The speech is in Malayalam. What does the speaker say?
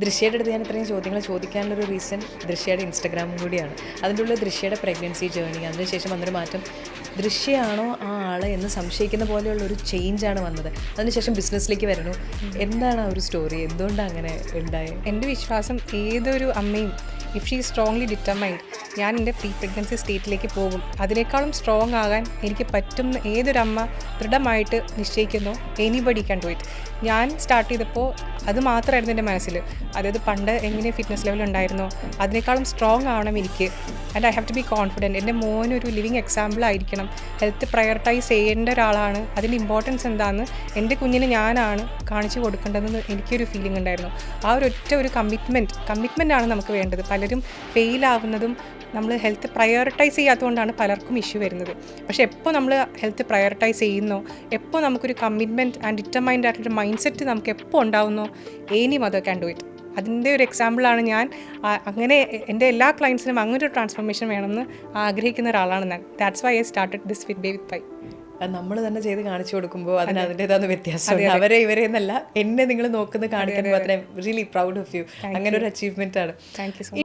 ദൃശ്യയുടെ അടുത്ത് ഞാൻ ഇത്രയും ചോദ്യങ്ങൾ ചോദിക്കാനുള്ളൊരു റീസൺ ദൃശ്യയുടെ ഇൻസ്റ്റഗ്രാമും കൂടിയാണ്. അതിൻ്റെ ഉള്ളിൽ ദൃശ്യയുടെ പ്രഗ്നൻസി ജേർണി, അതിനുശേഷം വന്നൊരു മാറ്റം, ദൃശ്യയാണോ ആ ആളെ എന്ന് സംശയിക്കുന്ന പോലെയുള്ള ഒരു ചേഞ്ചാണ് വന്നത്. അതിനുശേഷം ബിസിനസ്സിലേക്ക് വരുന്നു. എന്താണ് ആ ഒരു സ്റ്റോറി, എന്തുകൊണ്ടാണ് അങ്ങനെ ഉണ്ടായത്? എൻ്റെ വിശ്വാസം ഏതൊരു അമ്മയും ഇഫ് ഷീ സ്ട്രോങ്ലി ഡിറ്റർമൈൻഡ് ഞാൻ എൻ്റെ പ്രീ പ്രഗ്നൻസി സ്റ്റേറ്റിലേക്ക് പോകും, അതിനേക്കാളും സ്ട്രോങ് ആകാൻ എനിക്ക് പറ്റുന്ന ഏതൊരമ്മ ദൃഢമായിട്ട് നിശ്ചയിക്കുന്നു, എനിബഡി ക്യാൻ ഡു ഇറ്റ്. ഞാൻ സ്റ്റാർട്ട് ചെയ്തപ്പോൾ അത് മാത്രമായിരുന്നു എൻ്റെ മനസ്സിൽ. അതായത് പണ്ട് എങ്ങനെ ഫിറ്റ്നസ് ലെവൽ ഉണ്ടായിരുന്നോ അതിനേക്കാളും സ്ട്രോങ് ആവണം എനിക്ക്. And I have to be confident. എൻ്റെ മോനൊരു ലിവിങ് എക്സാമ്പിൾ ആയിരിക്കണം. ഹെൽത്ത് പ്രയോറിറ്റൈസ് ചെയ്യേണ്ട ഒരാളാണ്. അതിൻ്റെ ഇമ്പോർട്ടൻസ് എന്താണെന്ന് എൻ്റെ കുഞ്ഞിന് ഞാനാണ് കാണിച്ചു കൊടുക്കേണ്ടതെന്ന് എനിക്കൊരു ഫീലിംഗ് ഉണ്ടായിരുന്നു. ആ ഒരു കമ്മിറ്റ്മെൻറ്റാണ് നമുക്ക് വേണ്ടത്. പലരും ഫെയിലാവുന്നതും നമ്മൾ ഹെൽത്ത് പ്രയോറിറ്റൈസ് ചെയ്യാത്തതുകൊണ്ടാണ് പലർക്കും ഇഷ്യൂ വരുന്നത്. പക്ഷേ എപ്പോൾ നമ്മൾ ഹെൽത്ത് പ്രയോറിറ്റൈസ് ചെയ്യുന്നോ, എപ്പോൾ നമുക്കൊരു കമ്മിറ്റ്മെൻറ്റ് ആൻഡ് ഡിറ്റർമൈൻഡ് ആയിട്ടൊരു മൈൻഡ് സെറ്റ് നമുക്ക് എപ്പോൾ ഉണ്ടാവുന്നോ, any mother can do it. അതിൻ്റെ ഒരു എക്സാമ്പിളാണ് ഞാൻ. അങ്ങനെ എൻ്റെ എല്ലാ ക്ലയൻസിനും അങ്ങനെ ഒരു ട്രാൻസ്ഫോർമേഷൻ വേണമെന്ന് ആഗ്രഹിക്കുന്ന ഒരാളാണ് ഞാൻ. That's why I started this fit day with pi. നമ്മൾ തന്നെ ചെയ്ത് കാണിച്ചു കൊടുക്കുമ്പോൾ അതിന് അതിൻ്റെതായ വ്യത്യാസമുണ്ട്. അവരെ ഇവരെ എന്നല്ല, എന്നെ നിങ്ങൾ നോക്കുന്നത് കാണിക്കുമ്പോൾ അത്രയും റിയലി പ്രൗഡ് ഓഫ് യു. അങ്ങനെ ഒരു അച്ചീവ്മെൻ്റ് ആണ്. Thank you so much.